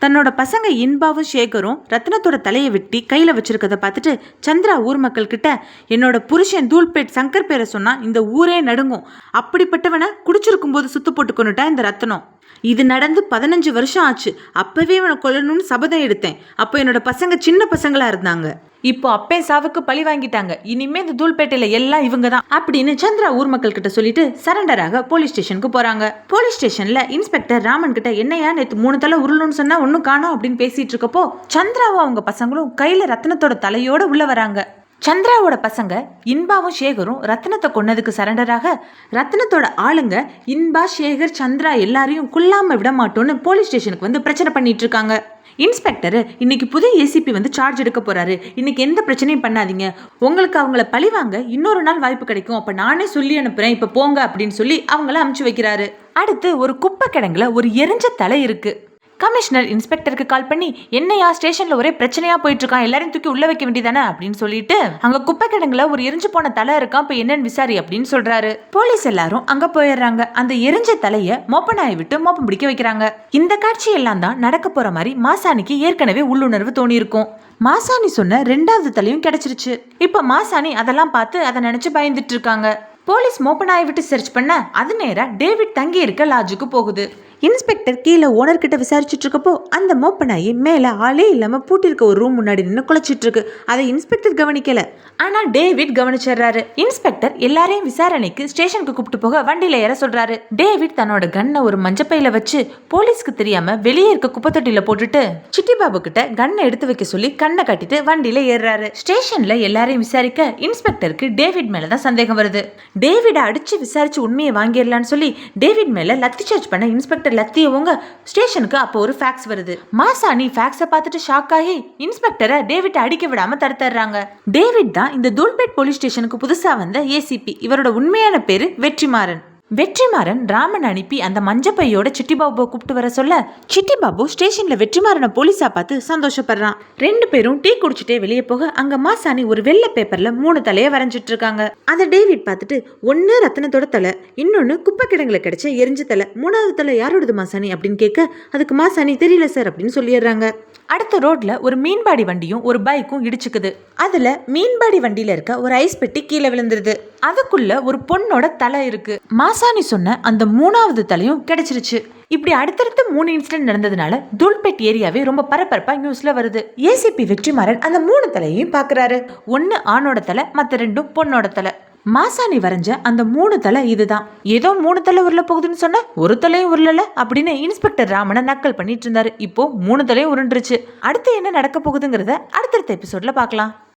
தன்னோட பசங்க இன்பாவும் சேகரும் ரத்னத்தோட தலையை வெட்டி கையில வச்சிருக்கத பார்த்துட்டு சந்திரா ஊர் மக்கள் கிட்ட, என்னோட புருஷன் தூள்பேட் சங்கர் பேரை சொன்னா இந்த ஊரே நடுங்கும், அப்படிப்பட்டவனை குடிச்சிருக்கும் போது சுத்து போட்டு கொண்டுட்டா இந்த ரத்னம். இது நடந்து 15 வருஷம் ஆச்சு. அப்பவே இவனை கொல்லணும்னு சபதம் எடுத்தேன். அப்போ என்னோட பசங்க சின்ன பசங்களா இருந்தாங்க. இப்போ அப்பே சாவுக்கு பழி வாங்கிட்டாங்க. இனிமே இந்த தூள்பேட்டையில எல்லாம் இவங்க தான் அப்படின்னு சந்திரா ஊர் மக்கள் கிட்ட சொல்லிட்டு சரண்டராக போலீஸ் ஸ்டேஷனுக்கு போறாங்க. போலீஸ் ஸ்டேஷன்ல இன்ஸ்பெக்டர் ராமன் கிட்ட, என்னையா நேற்று 3 தலை உருளுன்னு சொன்னா ஒன்னும் காணோம் அப்படின்னு பேசிட்டு இருக்கப்போ சந்திராவும் அவங்க பசங்களும் கையில ரத்னத்தோட தலையோட உள்ள வராங்க. சந்திராவோட பசங்க இன்பாவும் சேகரும் ரத்னத்தை கொன்னதுக்கு சரண்டராக, ரத்னத்தோட ஆளுங்க இன்பா, சேகர், சந்திரா எல்லாரையும் கொல்லாம விட மாட்டோம்னு போலீஸ் ஸ்டேஷனுக்கு வந்து பிரச்சனை பண்ணிட்டு இருக்காங்க. இன்ஸ்பெக்டர், இன்னைக்கு புதிய ஏசிபி வந்து சார்ஜ் எடுக்க போறாரு, இன்னைக்கு எந்த பிரச்சனையும் பண்ணாதீங்க, உங்களுக்கு அவங்கள பழிவாங்க இன்னொரு நாள் வாய்ப்பு கிடைக்கும், அப்ப நானே சொல்லி அனுப்புறேன், இப்ப போங்க அப்படின்னு சொல்லி அவங்கள அனுப்பிச்சு வைக்கிறாரு. அடுத்து ஒரு குப்பை கிடங்குல ஒரு எரிஞ்ச தலை இருக்கு. கமிஷனர் இன்ஸ்பெக்டருக்கு கால் பண்ணி, என்னையா ஸ்டேஷன்ல ஒரே பிரச்சனையா போயிட்டு இருக்கான், எல்லாரையும் தூக்கி உள்ள வைக்க வேண்டியதானே அப்படின்னு சொல்லிட்டு, அங்க குப்பை கிடங்குல ஒரு எரிஞ்சு போன தலை இருக்கான், இப்ப என்னன்னு விசாரி அப்படின்னு சொல்றாரு. போலீஸ் எல்லாரும் அங்க போயிடுறாங்க. அந்த எரிஞ்ச தலைய மோப்பனாயை விட்டு மோப்பம் பிடிக்க வைக்கிறாங்க. இந்த காட்சி எல்லாம் தான் நடக்க போற மாதிரி மாசாணிக்கு ஏற்கனவே உள்ளுணர்வு தோணி இருக்கும். மாசாணி சொன்ன 2வது தலையும் கிடைச்சிருச்சு. இப்ப மாசாணி அதெல்லாம் பார்த்து அதை நினைச்சு பயந்துட்டு இருக்காங்க. போலீஸ் மோப்பனாயை விட்டு சர்ச் பண்ண அது நேரா டேவிட் தங்கி இருக்க லாட்ஜுக்கு போகுது. இன்ஸ்பெக்டர் கீழே ஓனர் கிட்ட விசாரிச்சுட்டு இருக்கப்போ அந்த மோப்பனாயி மேல ஆளே இல்லாம பூட்டிருக்க ஒரு ரூம் முன்னாடி நின்று குலைச்சிட்டு இருக்கு. அதை இன்ஸ்பெக்டர் கவனிக்கல. ஆனா டேவிட் கவனிச்சிடுறாரு. இன்ஸ்பெக்டர் எல்லாரையும் விசாரணைக்கு ஸ்டேஷனுக்கு கூப்பிட்டு போக வண்டியில ஏற சொல்றாரு. டேவிட் தன்னோட கன்னை ஒரு மஞ்சப்பையில வச்சு போலீஸ்க்கு தெரியாம வெளியே இருக்க குப்பை தொட்டியில போட்டுட்டு சிட்டி பாபு கிட்ட கன்னை எடுத்து வைக்க சொல்லி கண்ணை கட்டிட்டு வண்டியில ஏறாரு. ஸ்டேஷன்ல எல்லாரையும் விசாரிக்க இன்ஸ்பெக்டருக்கு டேவிட் மேலதான் சந்தேகம் வருது. டேவிட அடிச்சு விசாரிச்சு உண்மையை வாங்கிடலான்னு சொல்லி டேவிட் மேல லத்தி சார்ஜ் பண்ண இன்ஸ்பெக்டர் லத்தியவங்க ஸ்டேஷனுக்கு அப்போ ஒரு ஃபேக்ஸ் வருது. மாசாணி ஃபேக்ஸை பார்த்துட்டு ஷாக் ஆகி இன்ஸ்பெக்டரை டேவிட் அடிக்க விடாம தடுத்துறாங்க. டேவிட் தான் இந்த தூள்பேட் போலீஸ் ஸ்டேஷனுக்கு புதுசா வந்த ஏசிபி. இவரோட உண்மையான பேரு வெற்றிமாறன். வெற்றிமாறன் ராமன் அனுப்பி அந்த மஞ்சப்பையோட சிட்டி பாபுவை கூப்பிட்டு வர சொல்ல, சிட்டி பாபு ஸ்டேஷன்ல வெற்றிமாறனை போலீஸா பார்த்து சந்தோஷப்படுறான். 2 பேரும் டீ குடிச்சுட்டே வெளியே போக அங்க மாசாணி ஒரு வெள்ளை பேப்பர்ல 3 தலையை வரைஞ்சிட்டு இருக்காங்க. அதை டேவிட் பார்த்துட்டு, ஒன்னு ரத்னத்தோட தலை, இன்னொன்னு குப்பை கிடங்குல கிடைச்ச எரிஞ்ச தலை, 3வது தலை யாரோடது மாசாணி அப்படின்னு கேட்க, அதுக்கு மாசாணி தெரியல சார் அப்படின்னு சொல்லிடுறாங்க. அடுத்த ரோட்ல ஒரு மீன்பாடி வண்டியும் ஒரு பைக்கும் இடிச்சுக்குது. அதுல மீன்பாடி வண்டியில இருக்க ஒரு ஐஸ் பெட்டி கீழே விழுந்துருது. அதுக்குள்ள ஒரு பொண்ணோட தலை இருக்கு. மாசாணி சொன்ன அந்த 3வது தலையும் கிடைச்சிருச்சு. இப்படி அடுத்தடுத்து 3 இன்சிடென்ட் நடந்ததுனால தூள்பேட் ஏரியாவே ரொம்ப பரபரப்பா நியூஸ்ல வருது. ஏசிபி வெற்றிமாறன் அந்த 3 தலையையும் பாக்குறாரு. 1 ஆணோட தலை, மற்ற 2 பொண்ணோட தலை. மாசாணி வரைஞ்ச அந்த 3 தலை இதுதான். ஏதோ 3 தலை உருள போகுதுன்னு சொன்ன ஒரு தலையும் உருளல அப்படின்னு இன்ஸ்பெக்டர் ராமனை நக்கல் பண்ணிட்டு இருந்தாரு. இப்போ 3 தலையும் உருண்டுருச்சு. அடுத்து என்ன நடக்க போகுதுங்கிறத அடுத்தடுத்த எபிசோட்ல பார்க்கலாம்.